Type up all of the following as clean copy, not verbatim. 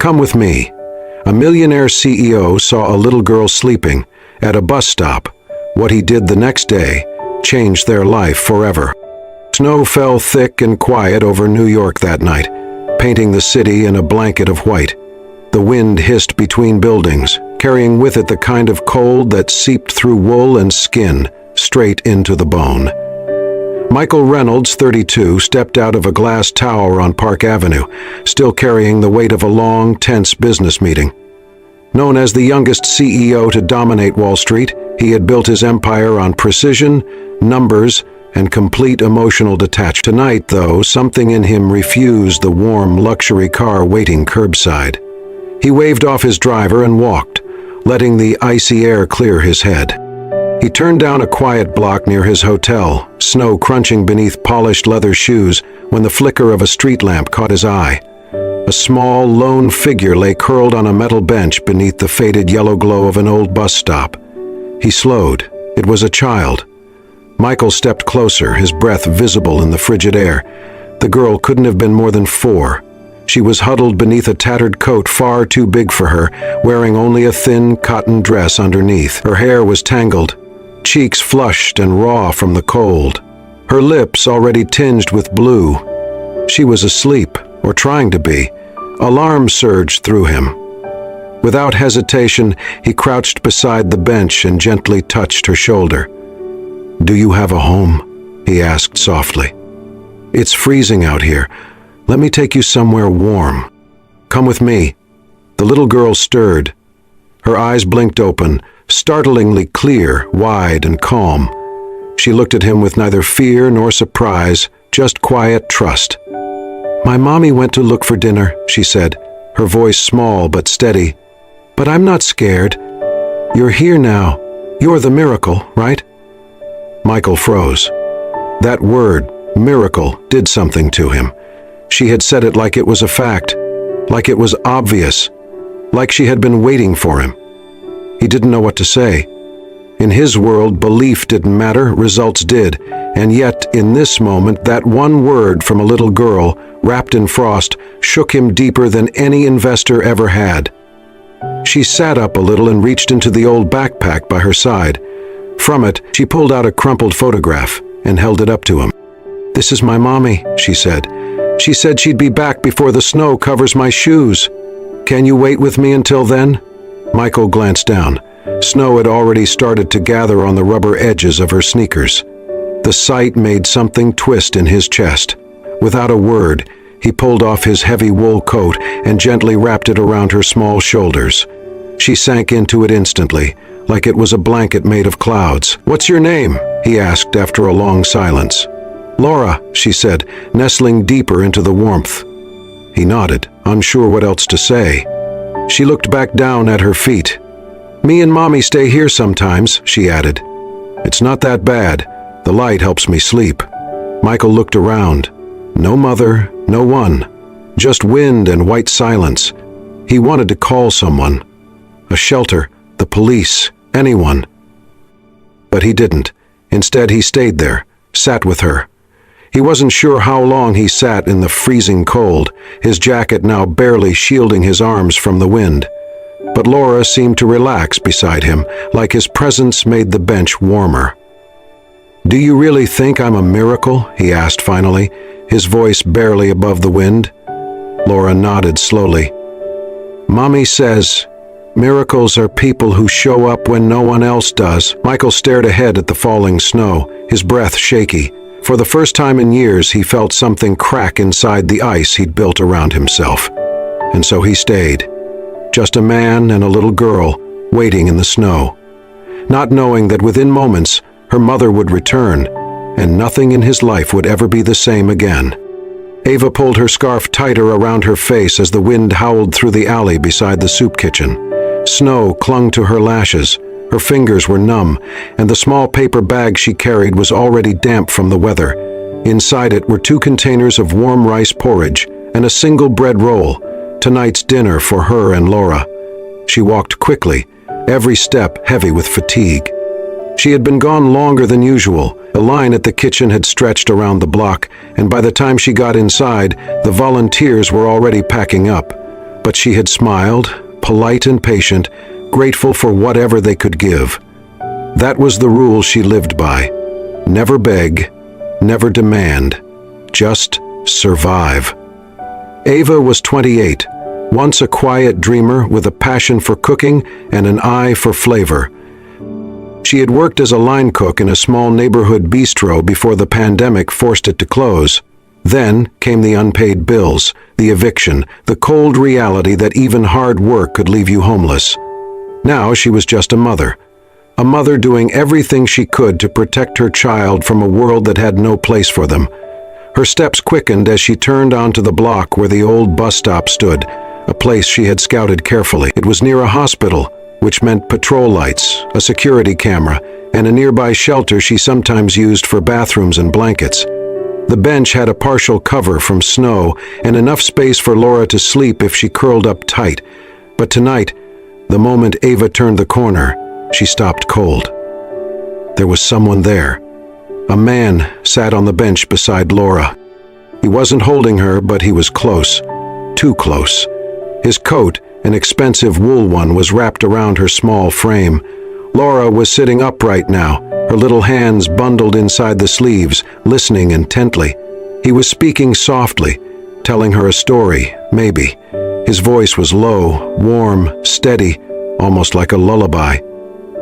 Come with me. A Millionaire CEO saw a little girl sleeping at a bus stop. What he did the next day changed their life forever. Snow fell thick and quiet over New York that night, painting the city in a blanket of white. The wind hissed between buildings, carrying with it the kind of cold that seeped through wool and skin straight into the bone. Michael Reynolds, 32, stepped out of a glass tower on Park Avenue, still carrying the weight of a long, tense business meeting. Known as the youngest CEO to dominate Wall Street, he had built his empire on precision, numbers, and complete emotional detachment. Tonight, though, something in him refused the warm luxury car waiting curbside. He waved off his driver and walked, letting the icy air clear his head. He turned down a quiet block near his hotel, snow crunching beneath polished leather shoes, when the flicker of a street lamp caught his eye. A small, lone figure lay curled on a metal bench beneath the faded yellow glow of an old bus stop. He slowed. It was a child. Michael stepped closer, his breath visible in the frigid air. The girl couldn't have been more than 4. She was huddled beneath a tattered coat far too big for her, wearing only a thin cotton dress underneath. Her hair was tangled, cheeks flushed and raw from the cold, her lips already tinged with blue. She was asleep, or trying to be. Alarm surged through him. Without hesitation, he crouched beside the bench and gently touched her shoulder. "Do you have a home?" he asked softly. "It's freezing out here. Let me take you somewhere warm. Come with me." The little girl stirred. Her eyes blinked open, startlingly clear, wide, and calm. She looked at him with neither fear nor surprise, just quiet trust. "My mommy went to look for dinner," she said, her voice small but steady. "But I'm not scared. You're here now. You're the miracle, right?" Michael froze. That word, miracle, did something to him. She had said it like it was a fact, like it was obvious, like she had been waiting for him. He didn't know what to say. In his world, belief didn't matter, results did, and yet, in this moment, that one word from a little girl, wrapped in frost, shook him deeper than any investor ever had. She sat up a little and reached into the old backpack by her side. From it, she pulled out a crumpled photograph and held it up to him. "This is my mommy," she said. "She said she'd be back before the snow covers my shoes. Can you wait with me until then?" Michael glanced down. Snow had already started to gather on the rubber edges of her sneakers. The sight made something twist in his chest. Without a word, he pulled off his heavy wool coat and gently wrapped it around her small shoulders. She sank into it instantly, like it was a blanket made of clouds. "What's your name?" he asked after a long silence. "Laura," she said, nestling deeper into the warmth. He nodded, unsure what else to say. She looked back down at her feet. "Me and Mommy stay here sometimes," she added. "It's not that bad. The light helps me sleep." Michael looked around. No mother, no one. Just wind and white silence. He wanted to call someone. A shelter, the police, anyone. But he didn't. Instead, he stayed there, sat with her. He wasn't sure how long he sat in the freezing cold, his jacket now barely shielding his arms from the wind. But Laura seemed to relax beside him, like his presence made the bench warmer. "Do you really think I'm a miracle?" he asked finally, his voice barely above the wind. Laura nodded slowly. "Mommy says, miracles are people who show up when no one else does." Michael stared ahead at the falling snow, his breath shaky. For the first time in years, he felt something crack inside the ice he'd built around himself. And so he stayed. Just a man and a little girl, waiting in the snow. Not knowing that within moments, her mother would return, and nothing in his life would ever be the same again. Ava pulled her scarf tighter around her face as the wind howled through the alley beside the soup kitchen. Snow clung to her lashes. Her fingers were numb, and the small paper bag she carried was already damp from the weather. Inside it were 2 containers of warm rice porridge and a single bread roll, tonight's dinner for her and Laura. She walked quickly, every step heavy with fatigue. She had been gone longer than usual. The line at the kitchen had stretched around the block, and by the time she got inside, the volunteers were already packing up. But she had smiled, polite and patient, grateful for whatever they could give. That was the rule she lived by. Never beg, never demand, just survive. Ava was 28, once a quiet dreamer with a passion for cooking and an eye for flavor. She had worked as a line cook in a small neighborhood bistro before the pandemic forced it to close. Then came the unpaid bills, the eviction, the cold reality that even hard work could leave you homeless. Now she was just a mother doing everything she could to protect her child from a world that had no place for them. Her steps quickened as she turned onto the block where the old bus stop stood, a place she had scouted carefully. It was near a hospital, which meant patrol lights, a security camera, and a nearby shelter she sometimes used for bathrooms and blankets. The bench had a partial cover from snow and enough space for Laura to sleep if she curled up tight. But tonight, the moment Ava turned the corner, she stopped cold. There was someone there. A man sat on the bench beside Laura. He wasn't holding her, but he was close. Too close. His coat, an expensive wool one, was wrapped around her small frame. Laura was sitting upright now, her little hands bundled inside the sleeves, listening intently. He was speaking softly, telling her a story, maybe. His voice was low, warm, steady, almost like a lullaby.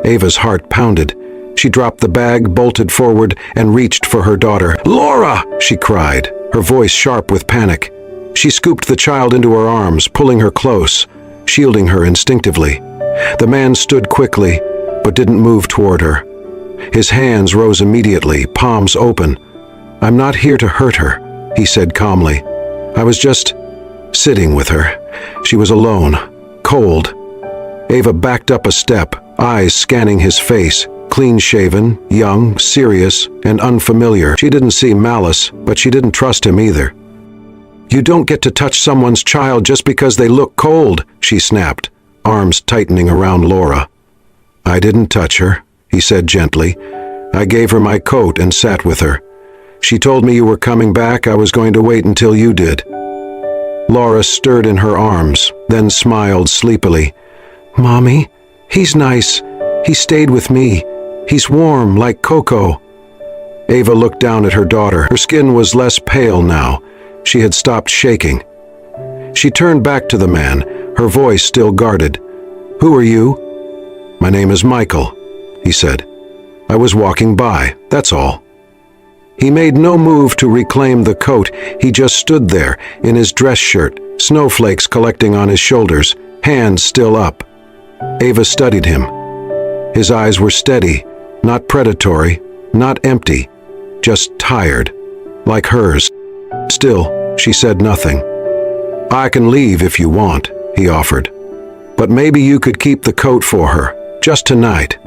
Ava's heart pounded. She dropped the bag, bolted forward, and reached for her daughter. "Laura!" she cried, her voice sharp with panic. She scooped the child into her arms, pulling her close, shielding her instinctively. The man stood quickly, but didn't move toward her. His hands rose immediately, palms open. "I'm not here to hurt her," he said calmly. "I was just sitting with her. She was alone, cold." Ava backed up a step, eyes scanning his face, clean-shaven, young, serious, and unfamiliar. She didn't see malice, but she didn't trust him either. "You don't get to touch someone's child just because they look cold," she snapped, arms tightening around Laura. "I didn't touch her," he said gently. "I gave her my coat and sat with her. She told me you were coming back. I was going to wait until you did." Laura stirred in her arms, then smiled sleepily. "Mommy, he's nice. He stayed with me. He's warm like cocoa." Ava looked down at her daughter. Her skin was less pale now. She had stopped shaking. She turned back to the man, her voice still guarded. "Who are you?" "My name is Michael," he said. "I was walking by, that's all." He made no move to reclaim the coat. He just stood there, in his dress shirt, snowflakes collecting on his shoulders, hands still up. Ava studied him. His eyes were steady, not predatory, not empty, just tired, like hers. Still, she said nothing. "I can leave if you want," he offered. "But maybe you could keep the coat for her, just tonight."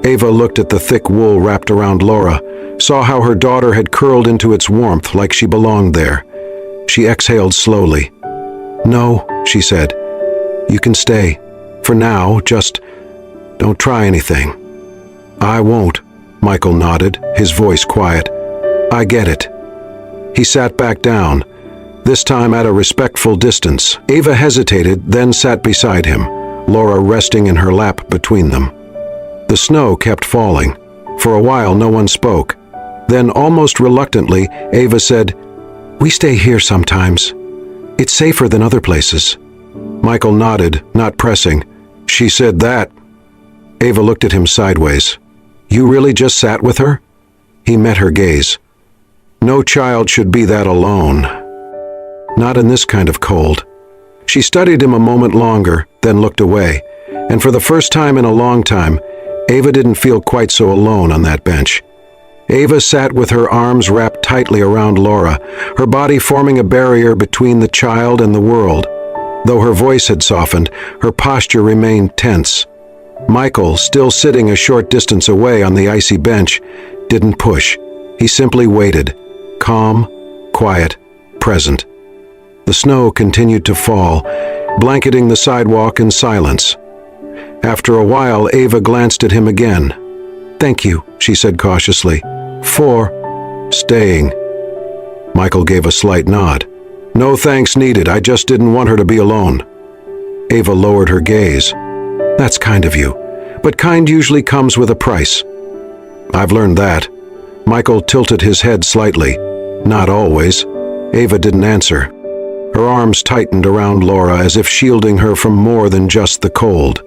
Ava looked at the thick wool wrapped around Laura, saw how her daughter had curled into its warmth like she belonged there. She exhaled slowly. "No," she said. "You can stay. For now, just don't try anything." "I won't," Michael nodded, his voice quiet. "I get it." He sat back down, this time at a respectful distance. Ava hesitated, then sat beside him, Laura resting in her lap between them. The snow kept falling. For a while, no one spoke. Then, almost reluctantly, Ava said, "We stay here sometimes. It's safer than other places." Michael nodded, not pressing. "She said that." Ava looked at him sideways. "You really just sat with her?" He met her gaze. "No child should be that alone. Not in this kind of cold." She studied him a moment longer, then looked away. And for the first time in a long time, Ava didn't feel quite so alone on that bench. Ava sat with her arms wrapped tightly around Laura, her body forming a barrier between the child and the world. Though her voice had softened, her posture remained tense. Michael, still sitting a short distance away on the icy bench, didn't push. He simply waited, calm, quiet, present. The snow continued to fall, blanketing the sidewalk in silence. After a while, Ava glanced at him again. "Thank you," she said cautiously. "For staying." Michael gave a slight nod. No thanks needed, I just didn't want her to be alone. Ava lowered her gaze. That's kind of you, but kind usually comes with a price. I've learned that. Michael tilted his head slightly. Not always. Ava didn't answer. Her arms tightened around Laura as if shielding her from more than just the cold.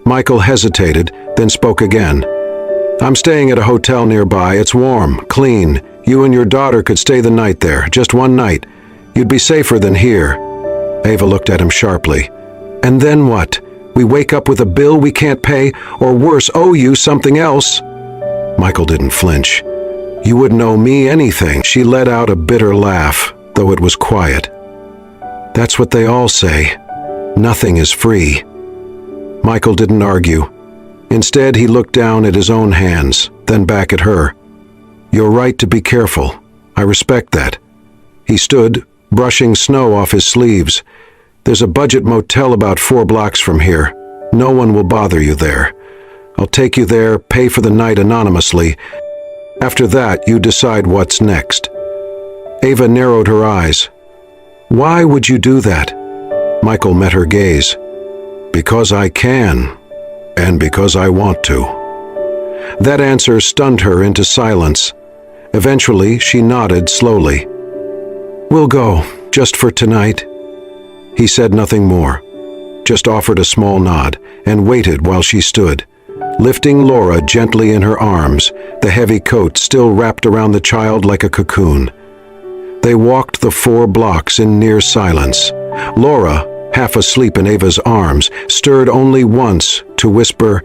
Michael hesitated, then spoke again. I'm staying at a hotel nearby. It's warm, clean. You and your daughter could stay the night there, just one night. You'd be safer than here. Ava looked at him sharply. And then what? We wake up with a bill we can't pay, or worse, owe you something else? Michael didn't flinch. You wouldn't owe me anything. She let out a bitter laugh, though it was quiet. That's what they all say. Nothing is free. Michael didn't argue. Instead, he looked down at his own hands, then back at her. You're right to be careful. I respect that. He stood, brushing snow off his sleeves. There's a budget motel about 4 blocks from here. No one will bother you there. I'll take you there, pay for the night anonymously. After that, you decide what's next. Ava narrowed her eyes. Why would you do that? Michael met her gaze. Because I can, and because I want to. That answer stunned her into silence. Eventually, she nodded slowly. We'll go, just for tonight. He said nothing more, just offered a small nod and waited while she stood, lifting Laura gently in her arms, the heavy coat still wrapped around the child like a cocoon. They walked the 4 blocks in near silence. Laura, half asleep in Ava's arms, stirred only once to whisper,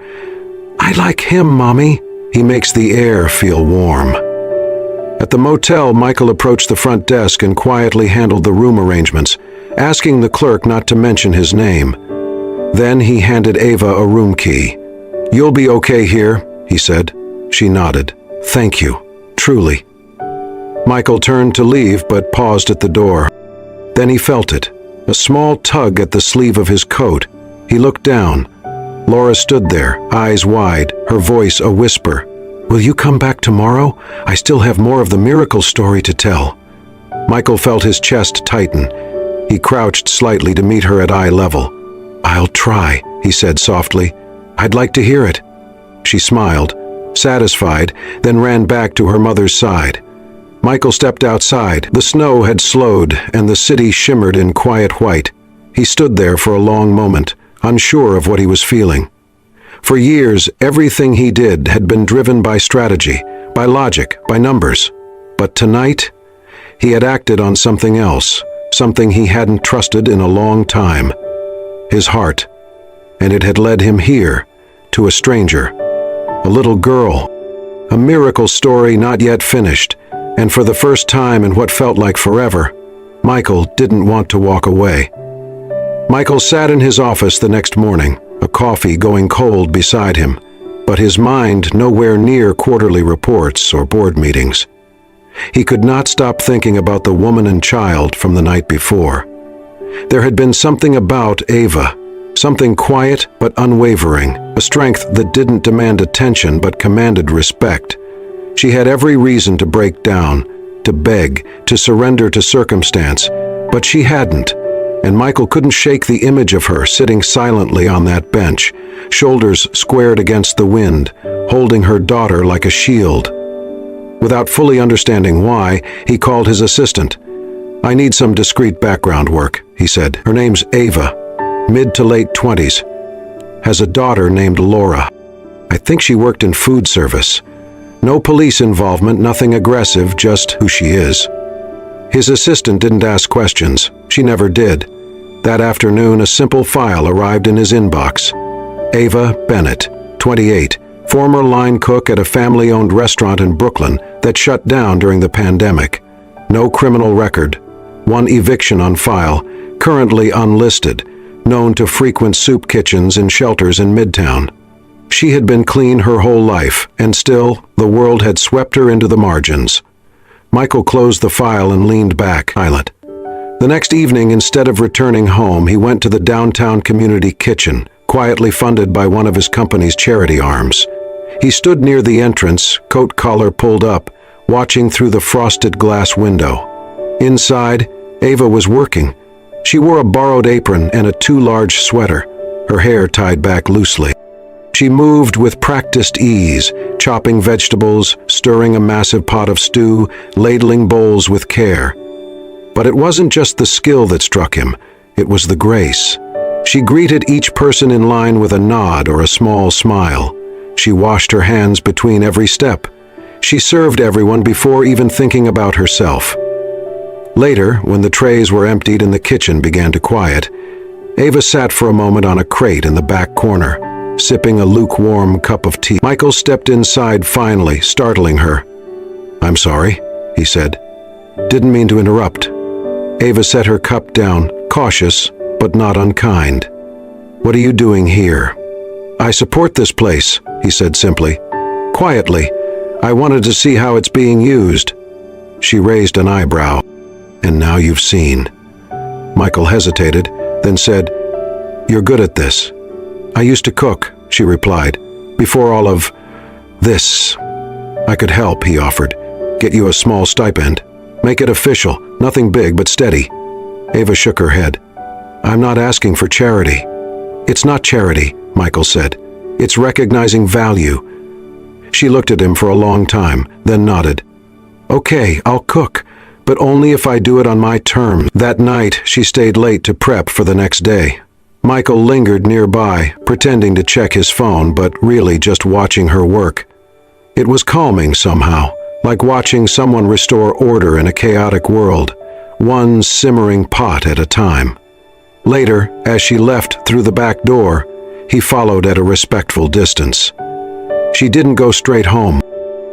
I like him, Mommy. He makes the air feel warm. At the motel, Michael approached the front desk and quietly handled the room arrangements, asking the clerk not to mention his name. Then he handed Ava a room key. You'll be okay here, he said. She nodded. Thank you, truly. Michael turned to leave but paused at the door. Then he felt it, a small tug at the sleeve of his coat. He looked down. Laura stood there, eyes wide, her voice a whisper. Will you come back tomorrow? I still have more of the miracle story to tell. Michael felt his chest tighten. He crouched slightly to meet her at eye level. I'll try, he said softly. I'd like to hear it. She smiled, satisfied, then ran back to her mother's side. Michael stepped outside. The snow had slowed, and the city shimmered in quiet white. He stood there for a long moment, unsure of what he was feeling. For years, everything he did had been driven by strategy, by logic, by numbers. But tonight, he had acted on something else, something he hadn't trusted in a long time. His heart. And it had led him here, to a stranger. A little girl. A miracle story not yet finished. And for the first time in what felt like forever, Michael didn't want to walk away. Michael sat in his office the next morning, a coffee going cold beside him, but his mind nowhere near quarterly reports or board meetings. He could not stop thinking about the woman and child from the night before. There had been something about Ava, something quiet but unwavering, a strength that didn't demand attention but commanded respect. She had every reason to break down, to beg, to surrender to circumstance, but she hadn't, and Michael couldn't shake the image of her sitting silently on that bench, shoulders squared against the wind, holding her daughter like a shield. Without fully understanding why, he called his assistant. I need some discreet background work, he said. Her name's Ava, mid to late 20s. Has a daughter named Laura. I think she worked in food service. No police involvement, nothing aggressive, just who she is. His assistant didn't ask questions. She never did. That afternoon, a simple file arrived in his inbox. Ava Bennett, 28, former line cook at a family-owned restaurant in Brooklyn that shut down during the pandemic. No criminal record. 1 eviction on file, currently unlisted, known to frequent soup kitchens and shelters in Midtown. She had been clean her whole life, and still, the world had swept her into the margins. Michael closed the file and leaned back, silent. The next evening, instead of returning home, he went to the downtown community kitchen, quietly funded by one of his company's charity arms. He stood near the entrance, coat collar pulled up, watching through the frosted glass window. Inside, Ava was working. She wore a borrowed apron and a too large sweater, her hair tied back loosely. She moved with practiced ease, chopping vegetables, stirring a massive pot of stew, ladling bowls with care. But it wasn't just the skill that struck him, it was the grace. She greeted each person in line with a nod or a small smile. She washed her hands between every step. She served everyone before even thinking about herself. Later, when the trays were emptied and the kitchen began to quiet, Ava sat for a moment on a crate in the back corner, sipping a lukewarm cup of tea. Michael stepped inside finally, startling her. "I'm sorry," he said. "Didn't mean to interrupt." Ava set her cup down, cautious, but not unkind. "What are you doing here?" "I support this place," he said simply. "Quietly. I wanted to see how it's being used." She raised an eyebrow. "And now you've seen." Michael hesitated, then said, "You're good at this." "I used to cook," she replied, "before all of this." "I could help," he offered. "Get you a small stipend. Make it official, nothing big but steady." Ava shook her head. "I'm not asking for charity." "It's not charity," Michael said. "It's recognizing value." She looked at him for a long time, then nodded. "Okay, I'll cook, but only if I do it on my terms." That night, she stayed late to prep for the next day. Michael lingered nearby, pretending to check his phone, but really just watching her work. It was calming somehow, like watching someone restore order in a chaotic world, one simmering pot at a time. Later, as she left through the back door, he followed at a respectful distance. She didn't go straight home.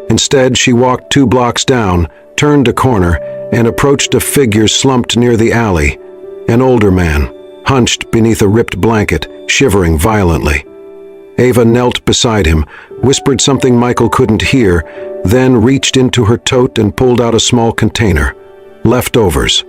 Instead, she walked 2 blocks down, turned a corner, and approached a figure slumped near the alley, an older man, hunched beneath a ripped blanket, shivering violently. Ava knelt beside him, whispered something Michael couldn't hear, then reached into her tote and pulled out a small container. Leftovers.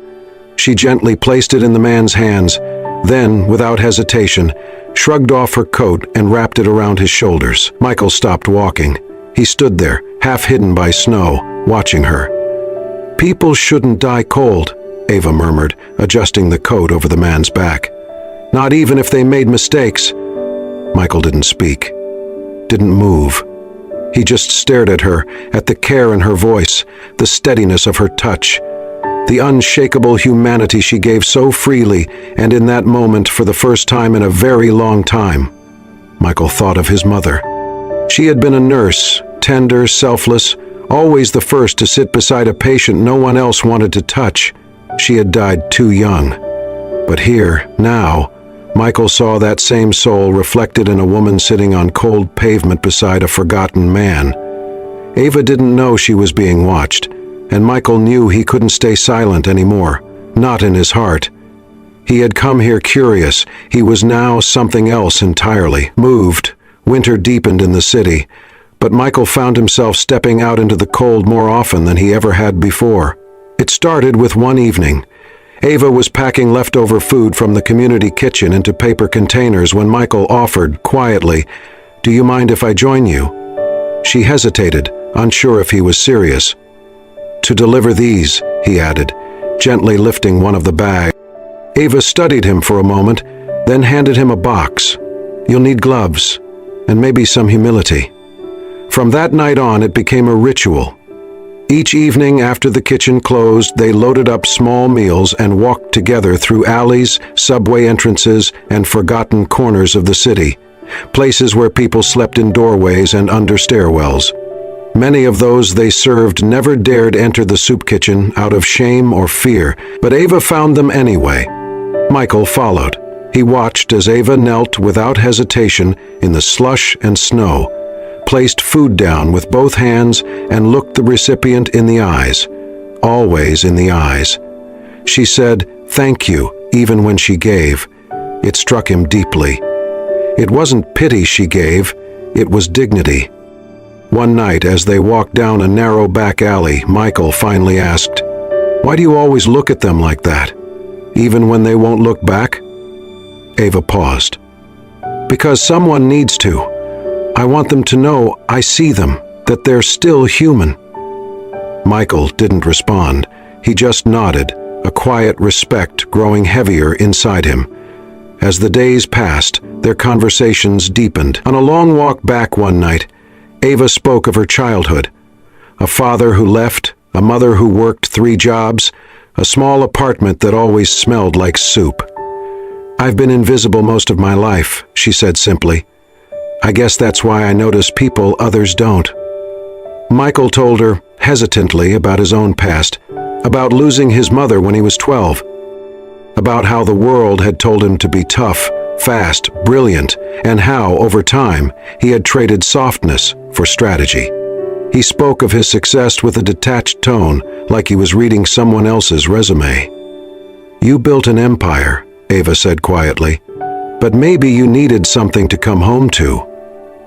She gently placed it in the man's hands, then, without hesitation, shrugged off her coat and wrapped it around his shoulders. Michael stopped walking. He stood there, half hidden by snow, watching her. "People shouldn't die cold," Ava murmured, adjusting the coat over the man's back. "Not even if they made mistakes." Michael didn't speak, didn't move. He just stared at her, at the care in her voice, the steadiness of her touch, the unshakable humanity she gave so freely, and in that moment, for the first time in a very long time, Michael thought of his mother. She had been a nurse, tender, selfless, always the first to sit beside a patient no one else wanted to touch. She had died too young. But here, now, Michael saw that same soul reflected in a woman sitting on cold pavement beside a forgotten man. Ava didn't know she was being watched, and Michael knew he couldn't stay silent anymore, not in his heart. He had come here curious. He was now something else entirely. Moved. Winter deepened in the city, but Michael found himself stepping out into the cold more often than he ever had before. It started with one evening. Ava was packing leftover food from the community kitchen into paper containers when Michael offered, quietly, "Do you mind if I join you?" She hesitated, unsure if he was serious. "To deliver these," he added, gently lifting one of the bags. Ava studied him for a moment, then handed him a box. "You'll need gloves, and maybe some humility." From that night on, it became a ritual. Each evening after the kitchen closed, they loaded up small meals and walked together through alleys, subway entrances, and forgotten corners of the city, places where people slept in doorways and under stairwells. Many of those they served never dared enter the soup kitchen out of shame or fear, but Ava found them anyway. Michael followed. He watched as Ava knelt without hesitation in the slush and snow, placed food down with both hands, and looked the recipient in the eyes, always in the eyes. She said, "Thank you," even when she gave. It struck him deeply. It wasn't pity she gave, it was dignity. One night, as they walked down a narrow back alley, Michael finally asked, "Why do you always look at them like that, even when they won't look back?" Ava paused. "Because someone needs to. I want them to know I see them, that they're still human." Michael didn't respond. He just nodded, a quiet respect growing heavier inside him. As the days passed, their conversations deepened. On a long walk back one night, Ava spoke of her childhood. A father who left, a mother who worked 3 jobs, a small apartment that always smelled like soup. "I've been invisible most of my life," she said simply. "I guess that's why I notice people others don't." Michael told her, hesitantly, about his own past, about losing his mother when he was 12, about how the world had told him to be tough, fast, brilliant, and how, over time, he had traded softness for strategy. He spoke of his success with a detached tone, like he was reading someone else's resume. "You built an empire," Ava said quietly, "but maybe you needed something to come home to."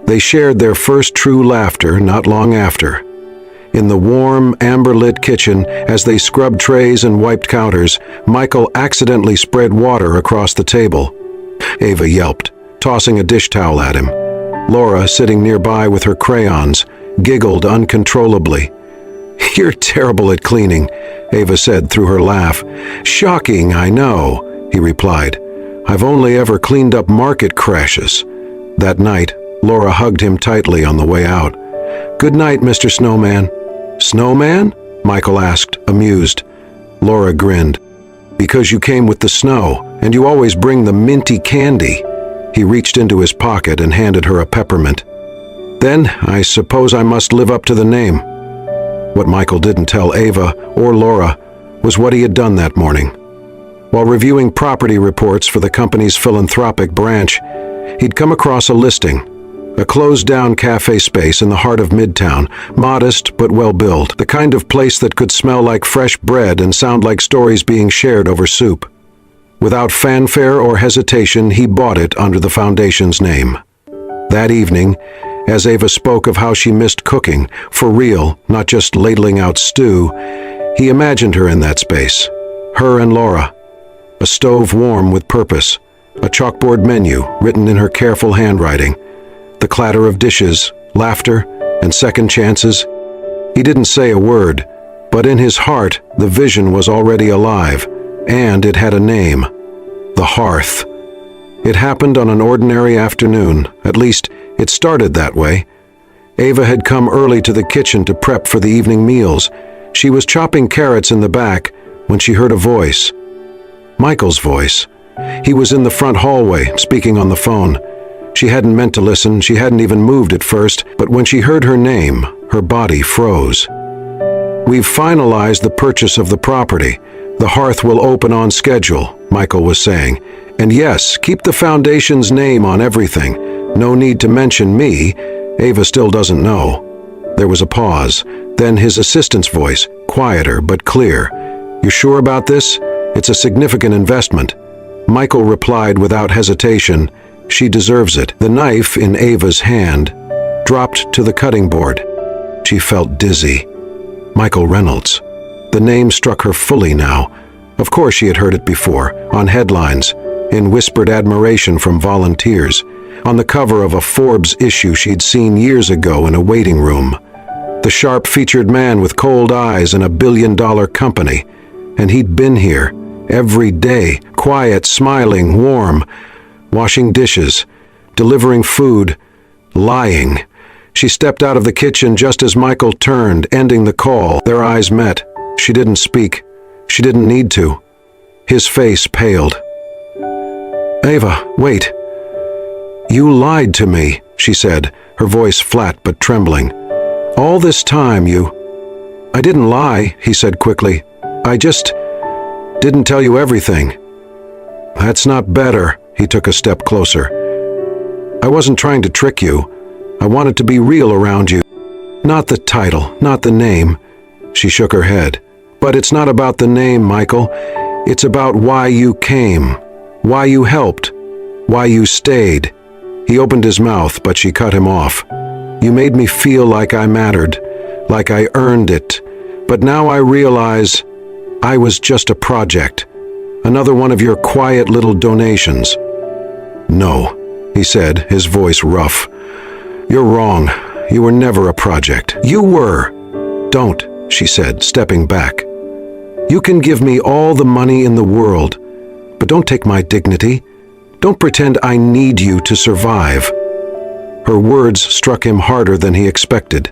They shared their first true laughter not long after. In the warm, amber-lit kitchen, as they scrubbed trays and wiped counters, Michael accidentally spread water across the table. Ava yelped, tossing a dish towel at him. Laura, sitting nearby with her crayons, giggled uncontrollably. "You're terrible at cleaning," Ava said through her laugh. "Shocking, I know," he replied. "I've only ever cleaned up market crashes." That night, Laura hugged him tightly on the way out. "Good night, Mr. Snowman." "Snowman?" Michael asked, amused. Laura grinned. "Because you came with the snow, and you always bring the minty candy." He reached into his pocket and handed her a peppermint. "Then, I suppose I must live up to the name." What Michael didn't tell Ava or Laura was what he had done that morning. While reviewing property reports for the company's philanthropic branch, he'd come across a listing. A closed-down cafe space in the heart of Midtown, modest but well-built, the kind of place that could smell like fresh bread and sound like stories being shared over soup. Without fanfare or hesitation, he bought it under the foundation's name. That evening, as Ava spoke of how she missed cooking, for real, not just ladling out stew, he imagined her in that space. Her and Laura. A stove warm with purpose, a chalkboard menu written in her careful handwriting, the clatter of dishes, laughter, and second chances. He didn't say a word, but in his heart the vision was already alive, and it had a name. The Hearth. It happened on an ordinary afternoon, at least it started that way. Ava had come early to the kitchen to prep for the evening meals. She was chopping carrots in the back when she heard a voice. Michael's voice. He was in the front hallway, speaking on the phone. She hadn't meant to listen, she hadn't even moved at first, but when she heard her name, her body froze. "We've finalized the purchase of the property. The Hearth will open on schedule," Michael was saying. "And yes, keep the foundation's name on everything. No need to mention me. Ava still doesn't know." There was a pause, then his assistant's voice, quieter but clear. "You sure about this? It's a significant investment." Michael replied without hesitation, "She deserves it." The knife in Ava's hand dropped to the cutting board. She felt dizzy. Michael Reynolds. The name struck her fully now. Of course she had heard it before, on headlines, in whispered admiration from volunteers, on the cover of a Forbes issue she'd seen years ago in a waiting room. The sharp-featured man with cold eyes in a billion-dollar company. And he'd been here, every day, quiet, smiling, warm, washing dishes, delivering food, lying. She stepped out of the kitchen just as Michael turned, ending the call. Their eyes met. She didn't speak. She didn't need to. His face paled. "Ava, wait." "You lied to me," she said, her voice flat but trembling. "All this time you—" "I didn't lie," he said quickly. "I just didn't tell you everything." "That's not better." He took a step closer. "I wasn't trying to trick you. I wanted to be real around you. Not the title, not the name." She shook her head. "But it's not about the name, Michael. It's about why you came, why you helped, why you stayed." He opened his mouth, but she cut him off. "You made me feel like I mattered, like I earned it. But now I realize I was just a project, another one of your quiet little donations." "No," he said, his voice rough. "You're wrong. You were never a project." "You were." "Don't," she said, stepping back. You can give me all the money in the world, but don't take my dignity. Don't pretend I need you to survive." Her words struck him harder than he expected.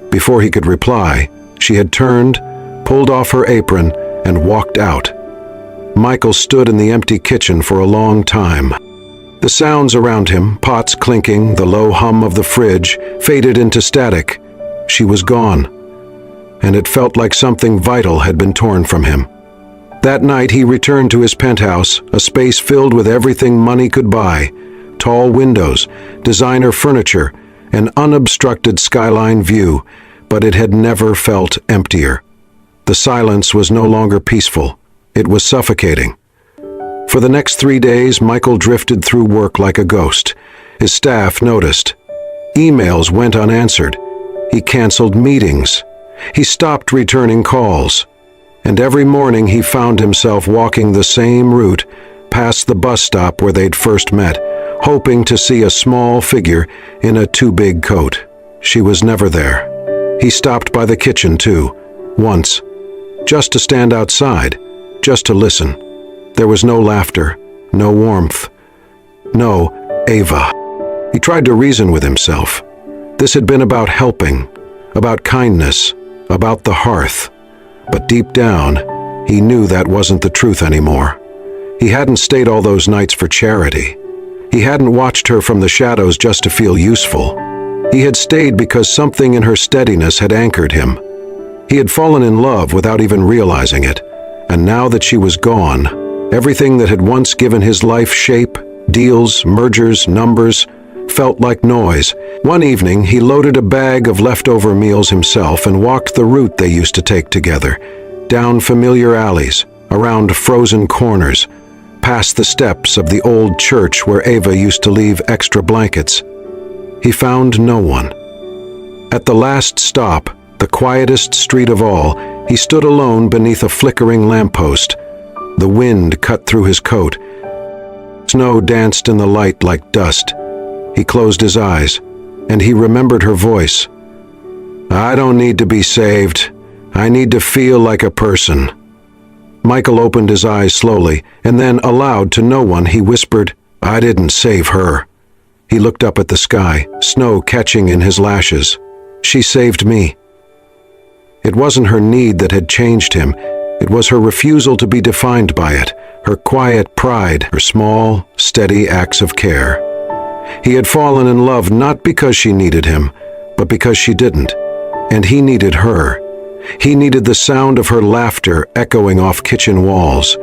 Before he could reply, she had turned, pulled off her apron, and walked out. Michael stood in the empty kitchen for a long time. The sounds around him, pots clinking, the low hum of the fridge, faded into static. She was gone, and it felt like something vital had been torn from him. That night he returned to his penthouse, a space filled with everything money could buy: tall windows, designer furniture, an unobstructed skyline view, but it had never felt emptier. The silence was no longer peaceful. It was suffocating. For the next 3 days, Michael drifted through work like a ghost. His staff noticed. Emails went unanswered. He canceled meetings. He stopped returning calls. And every morning he found himself walking the same route, past the bus stop where they'd first met, hoping to see a small figure in a too-big coat. She was never there. He stopped by the kitchen, too, once, just to stand outside, just to listen. There was no laughter, no warmth, no Ava. He tried to reason with himself. This had been about helping, about kindness, about the hearth. But deep down, he knew that wasn't the truth anymore. He hadn't stayed all those nights for charity. He hadn't watched her from the shadows just to feel useful. He had stayed because something in her steadiness had anchored him. He had fallen in love without even realizing it, and now that she was gone, everything that had once given his life shape, deals, mergers, numbers, felt like noise. One evening, he loaded a bag of leftover meals himself and walked the route they used to take together, down familiar alleys, around frozen corners, past the steps of the old church where Ava used to leave extra blankets. He found no one. At the last stop, the quietest street of all, he stood alone beneath a flickering lamppost. The wind cut through his coat. Snow danced in the light like dust. He closed his eyes, and he remembered her voice. "I don't need to be saved. I need to feel like a person." Michael opened his eyes slowly, and then aloud to no one he whispered, "I didn't save her." He looked up at the sky, snow catching in his lashes. "She saved me." It wasn't her need that had changed him. It was her refusal to be defined by it, her quiet pride, her small, steady acts of care. He had fallen in love not because she needed him, but because she didn't. And he needed her. He needed the sound of her laughter echoing off kitchen walls.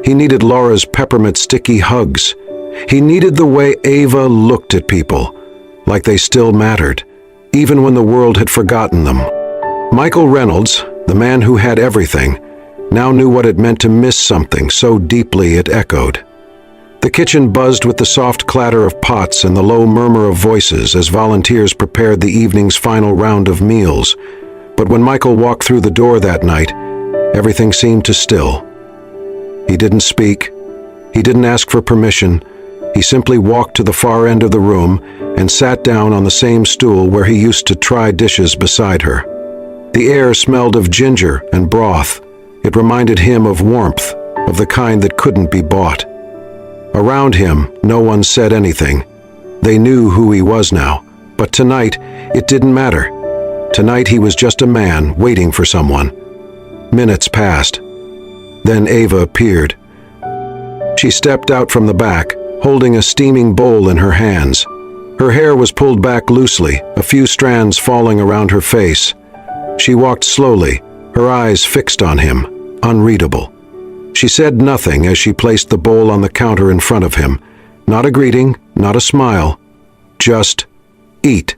He needed Laura's peppermint sticky hugs. He needed the way Ava looked at people, like they still mattered, even when the world had forgotten them. Michael Reynolds, the man who had everything, now knew what it meant to miss something so deeply it echoed. The kitchen buzzed with the soft clatter of pots and the low murmur of voices as volunteers prepared the evening's final round of meals. But when Michael walked through the door that night, everything seemed to still. He didn't speak. He didn't ask for permission. He simply walked to the far end of the room and sat down on the same stool where he used to try dishes beside her. The air smelled of ginger and broth. It reminded him of warmth, of the kind that couldn't be bought. Around him, no one said anything. They knew who he was now, but tonight, it didn't matter. Tonight he was just a man waiting for someone. Minutes passed. Then Ava appeared. She stepped out from the back, holding a steaming bowl in her hands. Her hair was pulled back loosely, a few strands falling around her face. She walked slowly, her eyes fixed on him, unreadable. She said nothing as she placed the bowl on the counter in front of him. Not a greeting, not a smile. Just, "Eat."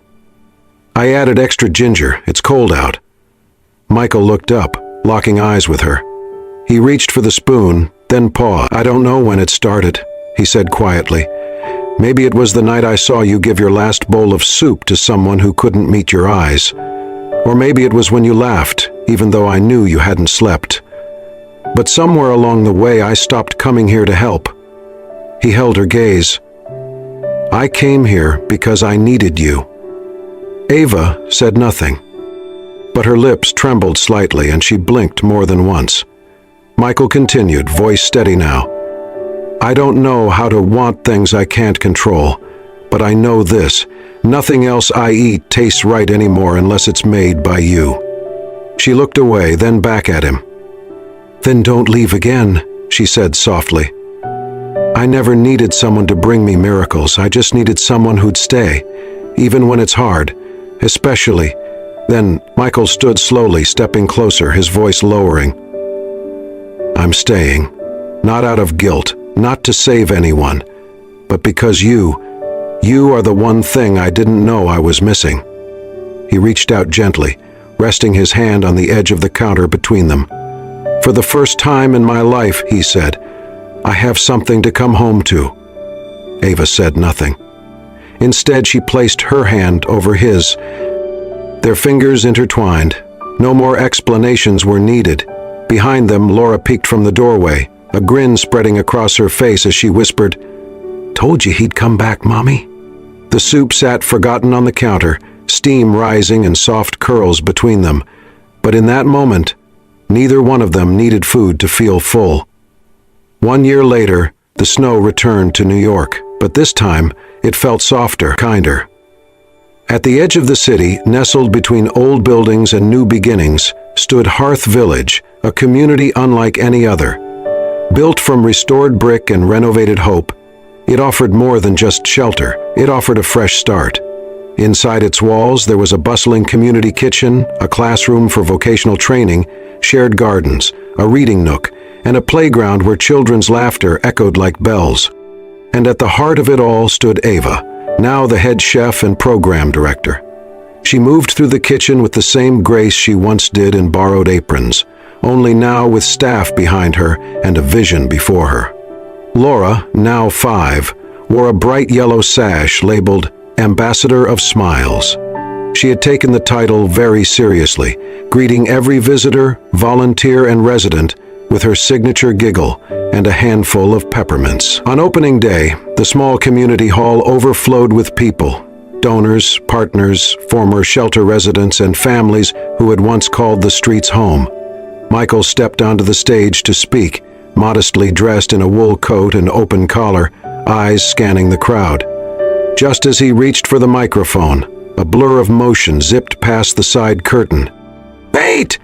"I added extra ginger. It's cold out." Michael looked up, locking eyes with her. He reached for the spoon, then paused. "I don't know when it started," he said quietly. "Maybe it was the night I saw you give your last bowl of soup to someone who couldn't meet your eyes. Or maybe it was when you laughed, even though I knew you hadn't slept. But somewhere along the way I stopped coming here to help." He held her gaze. "I came here because I needed you." Ava said nothing, but her lips trembled slightly and she blinked more than once. Michael continued, voice steady now. I don't know how to want things I can't control, but I know this. Nothing else I eat tastes right anymore unless it's made by you. She looked away, then back at him. Then don't leave again, she said softly. I never needed someone to bring me miracles. I just needed someone who'd stay, even when it's hard, especially. Then Michael stood slowly, stepping closer, his voice lowering. I'm staying, not out of guilt, not to save anyone, but because you are the one thing I didn't know I was missing. He reached out gently, resting his hand on the edge of the counter between them. For the first time in my life, he said, I have something to come home to. Ava said nothing. Instead, she placed her hand over his. Their fingers intertwined. No more explanations were needed. Behind them, Laura peeked from the doorway, a grin spreading across her face as she whispered, Told you he'd come back, Mommy. The soup sat forgotten on the counter, steam rising and soft curls between them. But in that moment, neither one of them needed food to feel full. 1 year later, the snow returned to New York, but this time it felt softer, kinder. At the edge of the city, nestled between old buildings and new beginnings, stood Hearth Village, a community unlike any other. Built from restored brick and renovated hope, it offered more than just shelter. It offered a fresh start. Inside its walls, there was a bustling community kitchen, a classroom for vocational training, shared gardens, a reading nook, and a playground where children's laughter echoed like bells. And at the heart of it all stood Ava, now the head chef and program director. She moved through the kitchen with the same grace she once did in borrowed aprons, only now with staff behind her and a vision before her. Laura, now 5, wore a bright yellow sash labeled Ambassador of Smiles. She had taken the title very seriously, greeting every visitor, volunteer, and resident with her signature giggle and a handful of peppermints. On opening day, the small community hall overflowed with people, donors, partners, former shelter residents, and families who had once called the streets home. Michael stepped onto the stage to speak, modestly dressed in a wool coat and open collar, eyes scanning the crowd. Just as he reached for the microphone, a blur of motion zipped past the side curtain. "Wait!"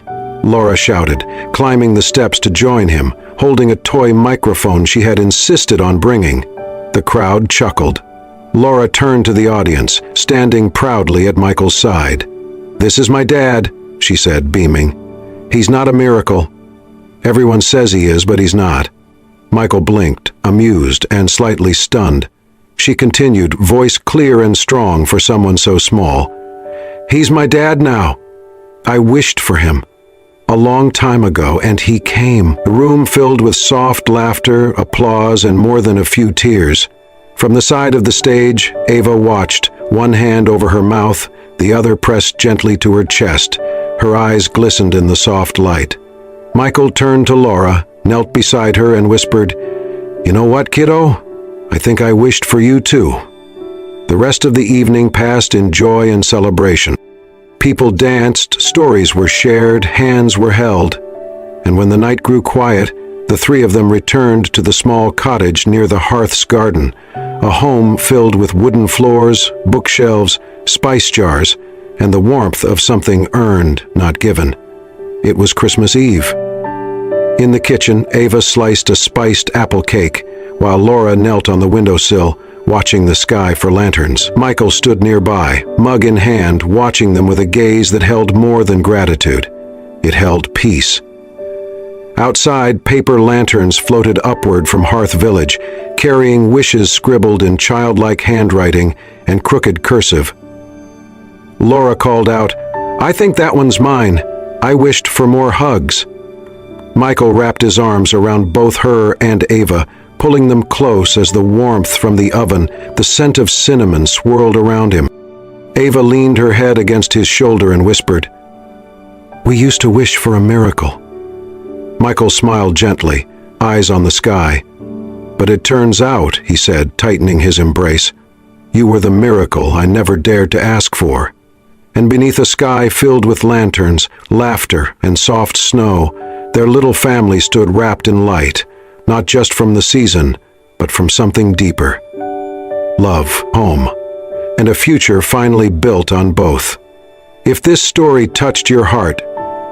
Laura shouted, climbing the steps to join him, holding a toy microphone she had insisted on bringing. The crowd chuckled. Laura turned to the audience, standing proudly at Michael's side. "This is my dad," she said, beaming. "He's not a miracle. Everyone says he is, but he's not." Michael blinked, amused and slightly stunned. She continued, voice clear and strong for someone so small. "He's my dad now. I wished for him a long time ago, and he came." The room filled with soft laughter, applause, and more than a few tears. From the side of the stage, Ava watched, one hand over her mouth, the other pressed gently to her chest. Her eyes glistened in the soft light. Michael turned to Laura, knelt beside her, and whispered, "You know what, kiddo? I think I wished for you too." The rest of the evening passed in joy and celebration. People danced, stories were shared, hands were held. And when the night grew quiet, the three of them returned to the small cottage near the hearth's garden, a home filled with wooden floors, bookshelves, spice jars, and the warmth of something earned, not given. It was Christmas Eve. In the kitchen, Ava sliced a spiced apple cake, while Laura knelt on the windowsill, watching the sky for lanterns. Michael stood nearby, mug in hand, watching them with a gaze that held more than gratitude. It held peace. Outside, paper lanterns floated upward from Hearth Village, carrying wishes scribbled in childlike handwriting and crooked cursive. Laura called out, "I think that one's mine. I wished for more hugs." Michael wrapped his arms around both her and Ava, pulling them close as the warmth from the oven, the scent of cinnamon swirled around him. Ava leaned her head against his shoulder and whispered, "We used to wish for a miracle." Michael smiled gently, eyes on the sky. "But it turns out," he said, tightening his embrace, "you were the miracle I never dared to ask for." And beneath a sky filled with lanterns, laughter, and soft snow, Their little family stood wrapped in light, not just from the season, but from something deeper. Love, home, and a future finally built on both. If this story touched your heart,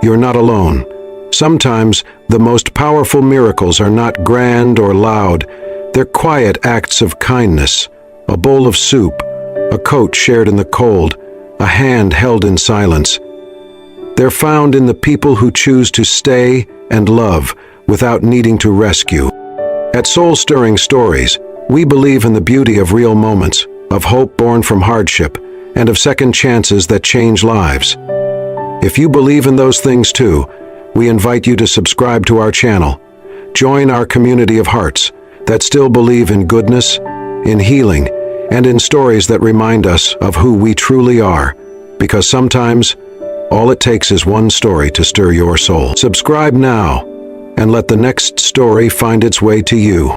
you're not alone. Sometimes the most powerful miracles are not grand or loud. They're quiet acts of kindness, a bowl of soup, a coat shared in the cold, a hand held in silence. They're found in the people who choose to stay and love without needing to rescue. At Soul Stirring Stories, we believe in the beauty of real moments, of hope born from hardship, and of second chances that change lives. If you believe in those things too, we invite you to subscribe to our channel. Join our community of hearts that still believe in goodness, in healing, and in stories that remind us of who we truly are, because sometimes all it takes is one story to stir your soul. Subscribe now and let the next story find its way to you.